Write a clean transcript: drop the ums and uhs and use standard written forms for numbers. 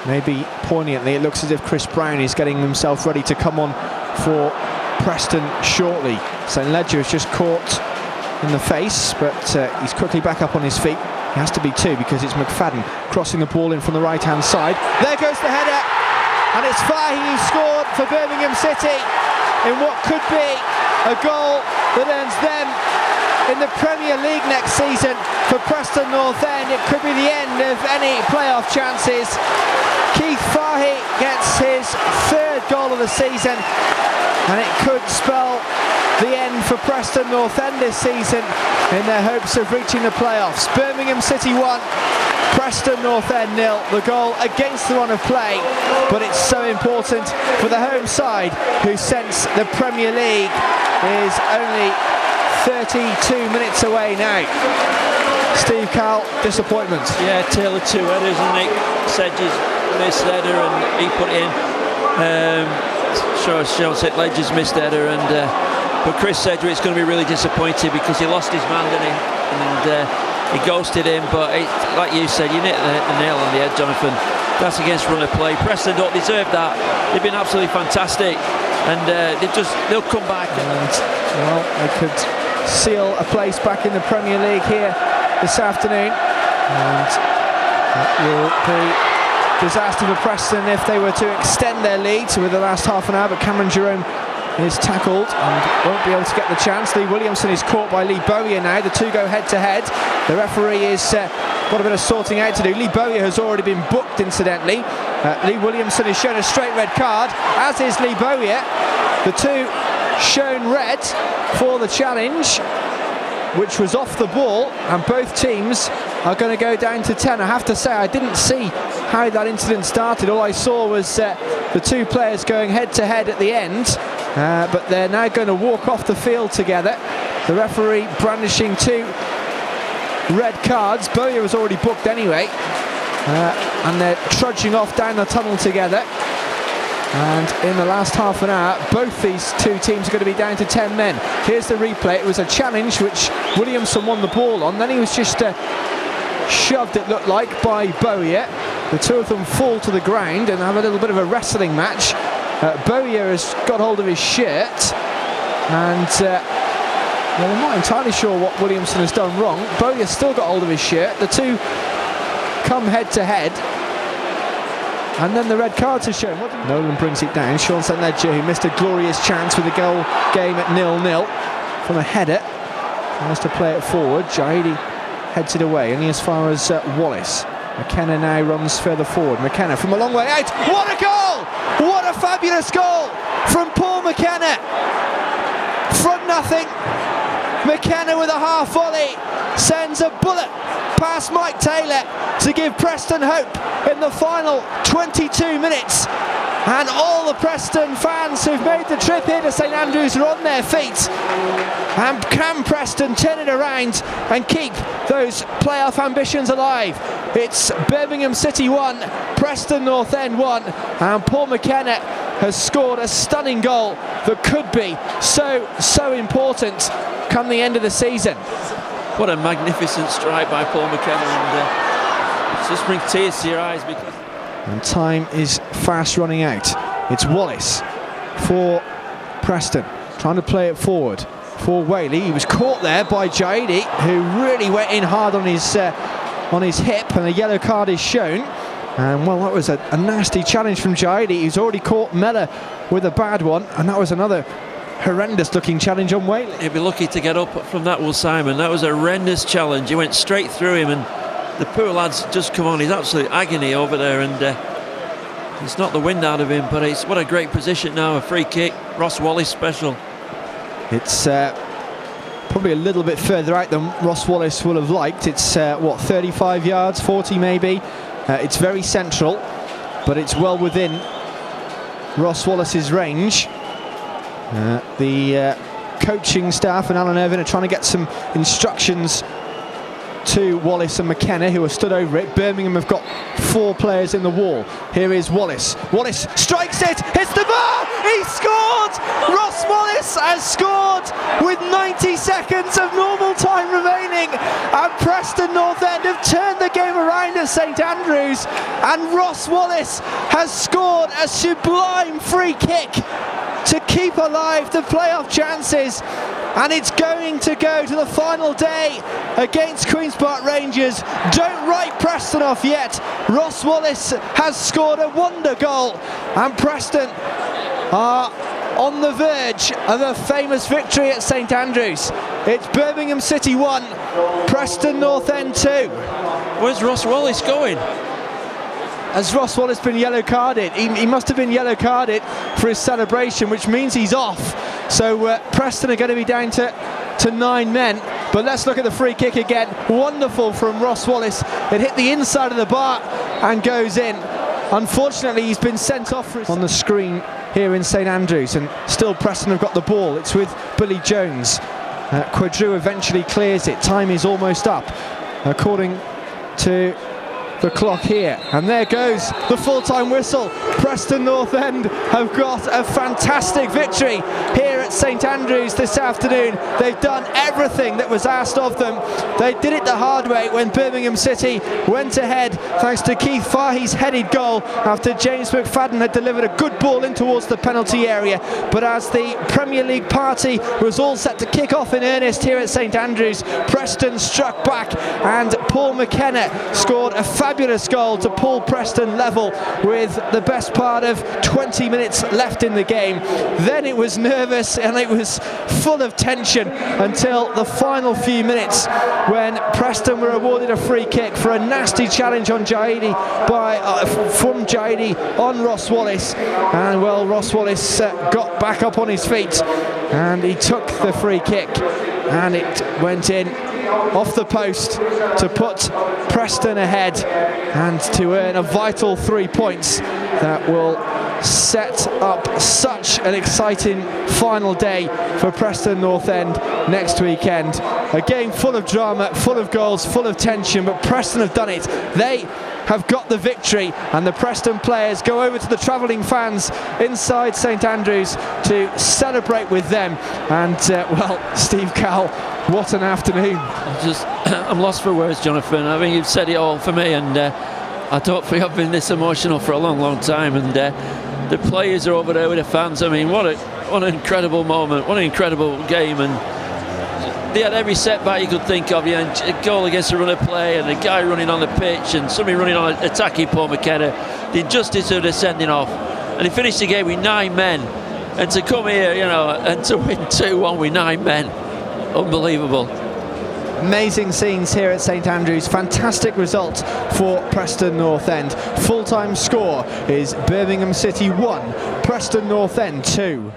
maybe poignantly, it looks as if Chris Brown is getting himself ready to come on for Preston shortly. St Ledger has just caught in the face, but he's quickly back up on his feet. He has to be too, because it's McFadden crossing the ball in from the right-hand side. There goes the header, and it's Fahey who scored for Birmingham City in what could be a goal that earns them in the Premier League next season. For Preston North End, it could be the end of any playoff chances. Keith Fahey gets his third goal of the season, and it could spell the end for Preston North End this season in their hopes of reaching the playoffs. Birmingham City 1, Preston North End 0. The goal against the run of play, but it's so important for the home side, who sense the Premier League is only 32 minutes away now. Steve Cowell, disappointment. Yeah, Taylor 2 headers, and Nick Sedge's missed header and he put it in. Sean St Ledger's missed header, and but Chris Sedgwick's going to be really disappointed because he lost his man, didn't he? And he ghosted him, but like you said, you hit the nail on the head, Jonathan. That's against run of play. Preston don't deserve that. They've been absolutely fantastic, and they'll come back. And, well, they could seal a place back in the Premier League here this afternoon, and that will be disaster for Preston if they were to extend their lead with the last half an hour. But Cameron Jerome is tackled and won't be able to get the chance. Lee Williamson is caught by Lee Bowyer now. The two go head to head. The referee is got a bit of sorting out to do. Lee Bowyer has already been booked, incidentally. Lee Williamson is shown a straight red card, as is Lee Bowyer. The two shown red for the challenge, which was off the ball, and both teams are going to go down to 10. I have to say, I didn't see how that incident started. All I saw was the two players going head to head at the end, but they're now going to walk off the field together. The referee brandishing two red cards. Bowyer was already booked anyway, and they're trudging off down the tunnel together. And in the last half an hour, both these two teams are going to be down to 10 men. Here's the replay. It was a challenge which Williamson won the ball on. Then he was just shoved, it looked like, by Bowyer. The two of them fall to the ground and have a little bit of a wrestling match. Bowyer has got hold of his shirt, and well, I'm not entirely sure what Williamson has done wrong. Bowyer's still got hold of his shirt. The two come head to head, and then the red cards are shown. Nolan brings it down. Sean St Ledger, who missed a glorious chance with the goal game at 0-0 from a header, tries to play it forward. Jaidi heads it away, only as far as Wallace. McKenna now runs further forward. McKenna from a long way out. What a goal! What a fabulous goal from Paul McKenna. From nothing, McKenna with a half volley sends a bullet past Mike Taylor to give Preston hope in the final 22 minutes. And all the Preston fans who've made the trip here to St Andrews are on their feet. And can Preston turn it around and keep those playoff ambitions alive? It's Birmingham City 1, Preston North End 1, and Paul McKenna has scored a stunning goal that could be so important come the end of the season. What a magnificent strike by Paul McKenna, and it just brings tears to your eyes because... And time is fast running out. It's Wallace for Preston, trying to play it forward for Whaley. He was caught there by Jaidi, who really went in hard on his hip, and a yellow card is shown. And well, that was a nasty challenge from Jaidi. He's already caught Mellor with a bad one, and that was another horrendous looking challenge on Whaley. He'd be lucky to get up from that, Will Simon. That was a horrendous challenge. He went straight through him, and the poor lad's just come on. He's absolute agony over there, and it's not the wind out of him, but it's what a great position now. A free kick, Ross Wallace special. It's probably a little bit further out than Ross Wallace will have liked. It's what, 35 yards, 40 maybe. It's very central, but it's well within Ross Wallace's range. The coaching staff and Alan Irvine are trying to get some instructions to Wallace and McKenna, who are stood over it. Birmingham have got 4 players in the wall. Here is Wallace. Wallace strikes it, hits the bar, he scored! Ross Wallace has scored with 90 seconds of normal time remaining, and Preston North End have turned the game around at St Andrews, and Ross Wallace has scored a sublime free kick to keep alive the playoff chances, and it's going to go to the final day against Queen's Park Rangers. Don't write Preston off yet. Ross Wallace has scored a wonder goal, and Preston are on the verge of a famous victory at St Andrews. It's Birmingham City 1, Preston North End 2. Where's Ross Wallace going? Has Ross Wallace been yellow carded? He must have been yellow carded for his celebration, which means he's off. So Preston are going to be down to 9 men. But let's look at the free kick again. Wonderful from Ross Wallace. It hit the inside of the bar and goes in. Unfortunately, he's been sent off for on the screen here in St Andrews, and still Preston have got the ball. It's with Billy Jones. Quadru eventually clears it. Time is almost up, according to the clock here, and there goes the full-time whistle. Preston North End have got a fantastic victory here at St Andrews this afternoon. They've done everything that was asked of them. They did it the hard way when Birmingham City went ahead thanks to Keith Fahey's headed goal after James McFadden had delivered a good ball in towards the penalty area. But as the Premier League party was all set to kick off in earnest here at St Andrews, Preston struck back, and Paul McKenna scored a fabulous goal to pull Preston level with the best part of 20 minutes left in the game. Then it was nervous and it was full of tension until the final few minutes, when Preston were awarded a free kick for a nasty challenge on Jaidi from Jaidi on Ross Wallace, and well, Ross Wallace got back up on his feet and he took the free kick, and it went in off the post to put Preston ahead and to earn a vital 3 points that will set up such an exciting final day for Preston North End next weekend. A game full of drama, full of goals, full of tension, but Preston have done it. They have got the victory, and the Preston players go over to the travelling fans inside St Andrews to celebrate with them. And well, Steve Cowell, what an afternoon. I'm lost for words, Jonathan. I mean, you've said it all for me, and I don't think I've been this emotional for a long time. And the players are over there with the fans. I mean, what an incredible moment, what an incredible game. And they had every setback you could think of. Yeah, a goal against a run of play, and a guy running on the pitch, and somebody running on attacking Paul McKenna. The injustice of the sending off, and he finished the game with 9 men. And to come here, you know, and to win 2-1 with 9 men, unbelievable. Amazing scenes here at St Andrews. Fantastic result for Preston North End. Full-time score is Birmingham City 1, Preston North End 2.